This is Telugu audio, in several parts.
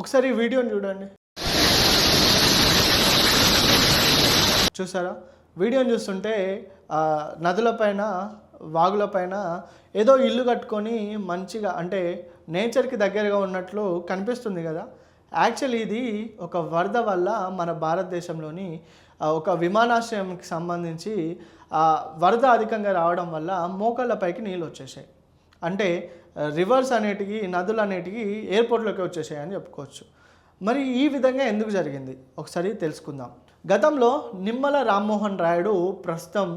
ఒకసారి ఈ వీడియోని చూడండి. చూసారా? వీడియోని చూస్తుంటే నదులపైన వాగులపైన ఏదో ఇల్లు కట్టుకొని మంచిగా అంటే నేచర్కి దగ్గరగా ఉన్నట్లు కనిపిస్తుంది కదా. యాక్చువల్లీ ఇది ఒక వరద వల్ల మన భారతదేశంలోని ఒక విమానాశ్రయంకి సంబంధించి వరద అధికంగా రావడం వల్ల మోకాళ్ళపైకి నీళ్ళు వచ్చేసాయి. అంటే రివర్స్ అనేటివి నదులు అనేటివి ఎయిర్పోర్ట్లోకి వచ్చేసాయి అని చెప్పుకోవచ్చు. మరి ఈ విధంగా ఎందుకు జరిగింది ఒకసారి తెలుసుకుందాం. గతంలో నిమ్మల రామ్మోహన్ రాయుడు ప్రస్తుతం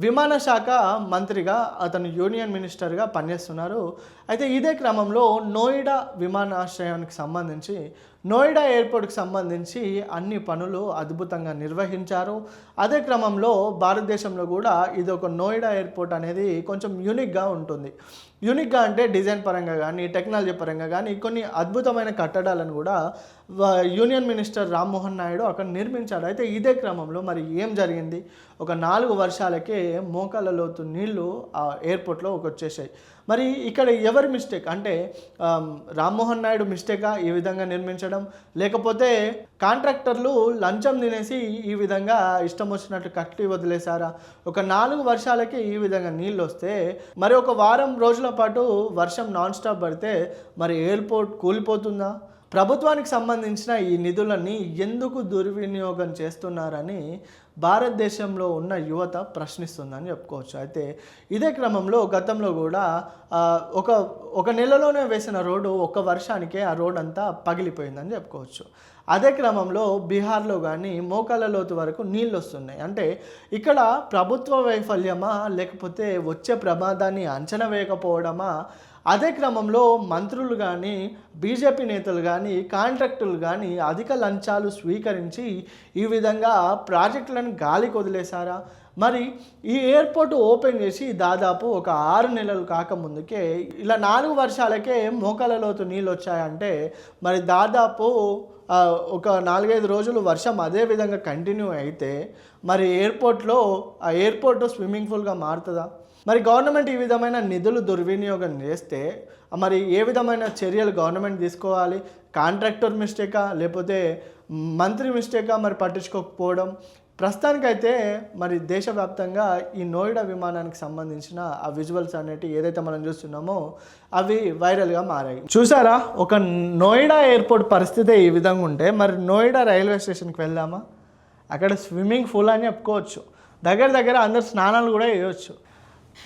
విమాన శాఖ మంత్రిగా అతను యూనియన్ మినిస్టర్గా పనిచేస్తున్నారు. అయితే ఇదే క్రమంలో నోయిడా విమానాశ్రయానికి సంబంధించి నోయిడా ఎయిర్పోర్ట్కి సంబంధించి అన్ని పనులు అద్భుతంగా నిర్వహించారు. అదే క్రమంలో భారతదేశంలో కూడా ఇది ఒక నోయిడా ఎయిర్పోర్ట్ అనేది కొంచెం యూనిక్గా ఉంటుంది. యూనిక్గా అంటే డిజైన్ పరంగా కానీ టెక్నాలజీ పరంగా కానీ కొన్ని అద్భుతమైన కట్టడాలను కూడా యూనియన్ మినిస్టర్ రామ్మోహన్ నాయుడు అక్కడ నిర్మించాడు. అయితే ఇదే క్రమంలో మరి ఏం జరిగింది? ఒక 4 వర్షాలకే మోకాళ్ళ లోతు నీళ్లు ఆ ఎయిర్పోర్ట్లో వచ్చేసాయి. మరి ఇక్కడ ఎవరి మిస్టేక్ అంటే రామ్మోహన్ నాయుడు మిస్టేకా ఈ విధంగా నిర్మించడం, లేకపోతే కాంట్రాక్టర్లు లంచం తినేసి ఈ విధంగా ఇష్టం వచ్చినట్టు కట్టి వదిలేశారా? ఒక 4 వర్షాలకి ఈ విధంగా నీళ్ళు వస్తే మరి ఒక వారం రోజుల పాటు వర్షం నాన్ స్టాప్ పడితే మరి ఎయిర్పోర్ట్ కూలిపోతుందా? ప్రభుత్వానికి సంబంధించిన ఈ నిధులన్నీ ఎందుకు దుర్వినియోగం చేస్తున్నారని భారతదేశంలో ఉన్న యువత ప్రశ్నిస్తుందని చెప్పుకోవచ్చు. అయితే ఇదే క్రమంలో గతంలో కూడా ఒక నెలలోనే వేసిన రోడ్డు ఒక వర్షానికే ఆ రోడ్ అంతా పగిలిపోయిందని చెప్పుకోవచ్చు. అదే క్రమంలో బీహార్లో కానీ మోకాళ్ళ లోతు వరకు నీళ్ళు వస్తున్నాయి. అంటే ఇక్కడ ప్రభుత్వ వైఫల్యమా లేకపోతే వచ్చే ప్రమాదాన్ని అంచనా వేయకపోవడమా? అదే క్రమంలో మంత్రులు కానీ బీజేపీ నేతలు కానీ కాంట్రాక్టులు కానీ అధిక లంచాలు స్వీకరించి ఈ విధంగా ప్రాజెక్టులను గాలికి వదిలేశారా? మరి ఈ ఎయిర్పోర్ట్ ఓపెన్ చేసి దాదాపు ఒక 6 నెలలు కాకముందుకే ఇలా 4 వర్షాలకే మోకాళ్ళ లోతు నీళ్ళు వచ్చాయంటే మరి దాదాపు ఒక 4-5 రోజులు వర్షం అదే విధంగా కంటిన్యూ అయితే మరి ఆ ఎయిర్పోర్ట్ స్విమ్మింగ్ పూల్గా మారుతుందా? మరి గవర్నమెంట్ ఈ విధమైన నిధులు దుర్వినియోగం చేస్తే మరి ఏ విధమైన చర్యలు గవర్నమెంట్ తీసుకోవాలి? కాంట్రాక్టర్ మిస్టేకా లేకపోతే మంత్రి మిస్టేకా మరి పట్టించుకోకపోవడం? ప్రస్తుతానికైతే మరి దేశవ్యాప్తంగా ఈ నోయిడా విమానానికి సంబంధించిన ఆ విజువల్స్ అనేవి ఏదైతే మనం చూస్తున్నామో అవి వైరల్గా మారాయి. చూసారా? ఒక నోయిడా ఎయిర్పోర్ట్ పరిస్థితి ఈ విధంగా ఉంటే మరి నోయిడా రైల్వే స్టేషన్కి వెళ్దామా? అక్కడ స్విమ్మింగ్ పూల్ అని చెప్పుకోవచ్చు. దగ్గర అందరు స్నానాలు కూడా చేయవచ్చు.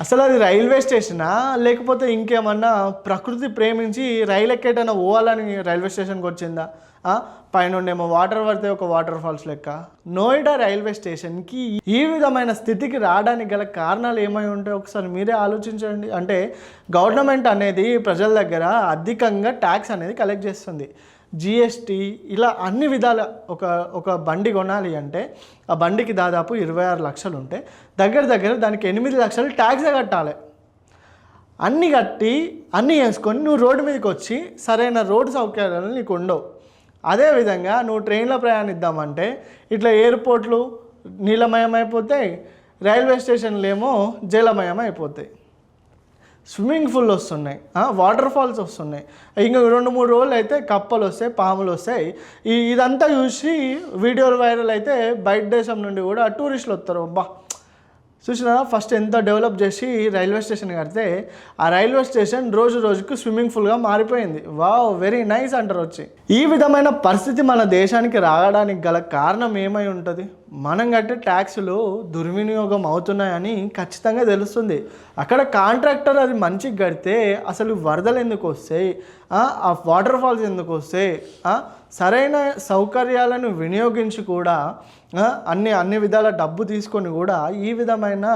అసలు అది రైల్వే స్టేషనా లేకపోతే ఇంకేమన్నా ప్రకృతి ప్రేమించి రైలు ఎక్కేటైనా పోవాలని రైల్వే స్టేషన్కి వచ్చిందా? పైనుండేమో వాటర్ పడితే ఒక వాటర్ ఫాల్స్ లెక్క. నోయిడా రైల్వే స్టేషన్కి ఈ విధమైన స్థితికి రావడానికి గల కారణాలు ఏమై ఉంటాయి ఒకసారి మీరే ఆలోచించండి. అంటే గవర్నమెంట్ అనేది ప్రజల దగ్గర అధికంగా ట్యాక్స్ అనేది కలెక్ట్ చేస్తుంది. జిఎస్టీ ఇలా అన్ని విధాల ఒక బండి కొనాలి అంటే ఆ బండికి దాదాపు 26 లక్షలు ఉంటే దగ్గర దానికి 8 లక్షలు ట్యాక్సే కట్టాలి. అన్నీ కట్టి అన్నీ వేసుకొని నువ్వు రోడ్డు మీదకి వచ్చి సరైన రోడ్డు సౌకర్యాలు నీకు ఉండవు. అదేవిధంగా నువ్వు ట్రైన్లో ప్రయాణిద్దామంటే ఇట్లా ఎయిర్పోర్ట్లు నీలమయం అయిపోతాయి, రైల్వే స్టేషన్లు ఏమో జలమయం అయిపోతాయి. స్విమ్మింగ్ పూల్ వస్తున్నాయి, వాటర్ ఫాల్స్ వస్తున్నాయి. ఇంకా 2-3 రోజులు అయితే కప్పలు వస్తాయి, పాములు వస్తాయి. ఇదంతా చూసి వీడియోలు వైరల్ అయితే బయట దేశం నుండి కూడా టూరిస్టులు వస్తారు. చూసినారా? ఫస్ట్ ఎంత డెవలప్ చేసి రైల్వే స్టేషన్ కడితే ఆ రైల్వే స్టేషన్ రోజుకు స్విమ్మింగ్ పూల్గా మారిపోయింది. వావ్, వెరీ నైస్ అంటారు వచ్చి. ఈ విధమైన పరిస్థితి మన దేశానికి రావడానికి గల కారణం ఏమై ఉంటుంది? మనం కట్టే ట్యాక్సులు దుర్వినియోగం అవుతున్నాయని ఖచ్చితంగా తెలుస్తుంది. అక్కడ కాంట్రాక్టర్ అది మంచిగా కడితే అసలు వరదలు ఎందుకు వస్తాయి? ఆ వాటర్ ఫాల్స్ ఎందుకు వస్తాయి? సరైన సౌకర్యాలను వినియోగించి కూడా అన్ని విధాల డబ్బు తీసుకొని కూడా ఈ విధమైన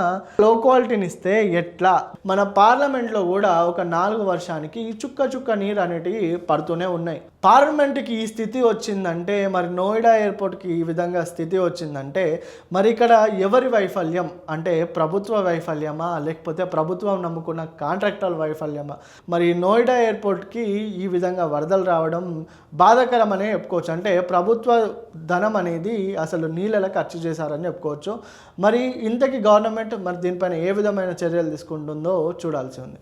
లో క్వాలిటీని ఇస్తే ఎట్లా? మన పార్లమెంట్లో కూడా ఒక 4 వర్షానికి చుక్క నీరు అనేటివి పడుతూనే ఉన్నాయి. పార్లమెంట్కి ఈ స్థితి వచ్చిందంటే మరి నోయిడా ఎయిర్పోర్ట్కి ఈ విధంగా స్థితి వచ్చిందంటే మరి ఇక్కడ ఎవరి వైఫల్యం? అంటే ప్రభుత్వ వైఫల్యమా లేకపోతే ప్రభుత్వం నమ్ముకున్న కాంట్రాక్టర్ వైఫల్యమా? మరి నోయిడా ఎయిర్పోర్ట్కి ఈ విధంగా వరదలు రావడం బాధాకరమనే చెప్పుకోవచ్చు. అంటే ప్రభుత్వ ధనం అనేది అసలు నీళ్ళలా ఖర్చు చేశారని చెప్పుకోవచ్చు. మరి ఇంతకీ గవర్నమెంట్ మరి దీనిపైన ఏ విధమైన చర్యలు తీసుకుంటుందో చూడాల్సి ఉంది.